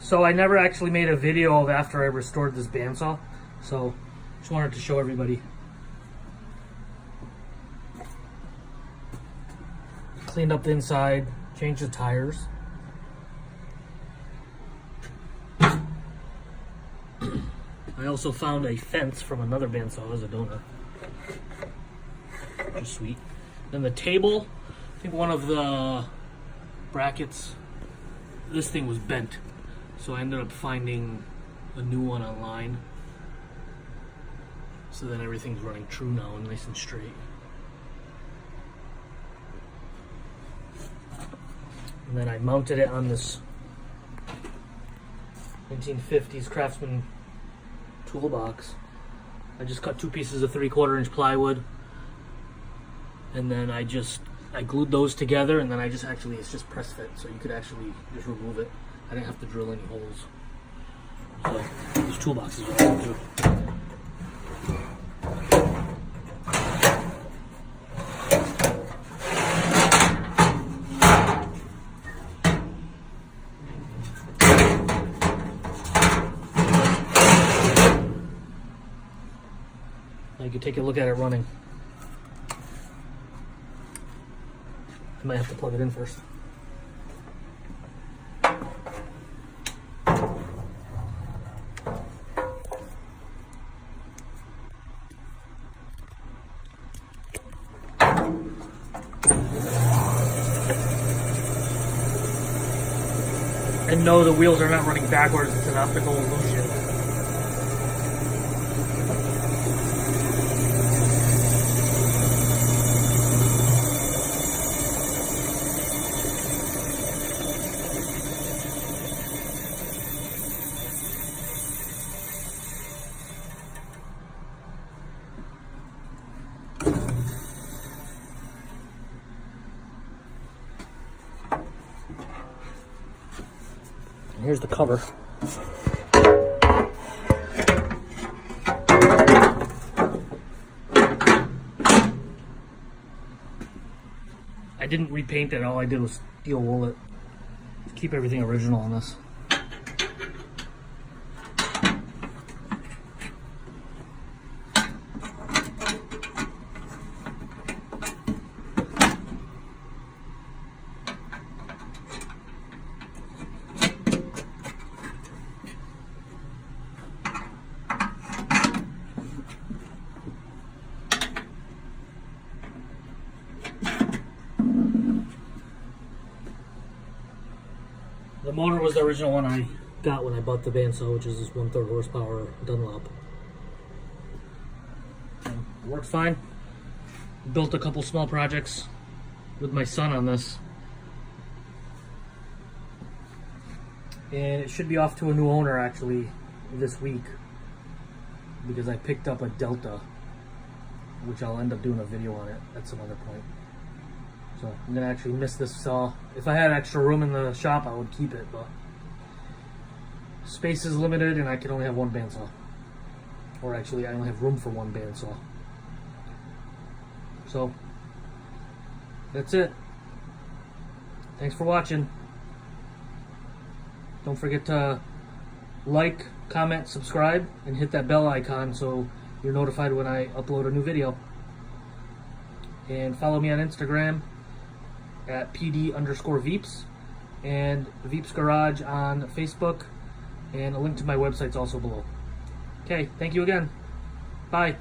So I never actually made a video of after I restored this bandsaw, so just wanted to show everybody. Cleaned up the inside, changed the tires. I also found a fence from another bandsaw as a donor, which is sweet. Then the table, I think one of the brackets, this thing was bent. So I ended up finding a new one online. So then everything's running true now and nice and straight. And then I mounted it on this 1950s Craftsman toolbox. I just cut 2 pieces of 3/4 inch plywood. And then I glued those together, and then it's just press fit, so you could actually just remove it. I didn't have to drill any holes. So this toolbox is awesome too. Now you can take a look at it running. I might have to plug it in first. And no, the wheels are not running backwards, it's an optical illusion. And here's the cover. I didn't repaint it, all I did was steel wool it. Keep everything original on this. The motor was the original one I got when I bought the bandsaw, which is this 1/3 horsepower Dunlop. It worked fine. Built a couple small projects with my son on this. And it should be off to a new owner actually this week, because I picked up a Delta, which I'll end up doing a video on it at some other point. So I'm gonna actually miss this saw. If I had extra room in the shop, I would keep it, but space is limited and I can only have one bandsaw. Or actually, I only have room for one bandsaw. So that's it. Thanks for watching. Don't forget to like, comment, subscribe, and hit that bell icon so you're notified when I upload a new video. And follow me on Instagram at PD_Veeps, and Veeps Garage on Facebook, and a link to my website's also below. Okay, thank you again. Bye.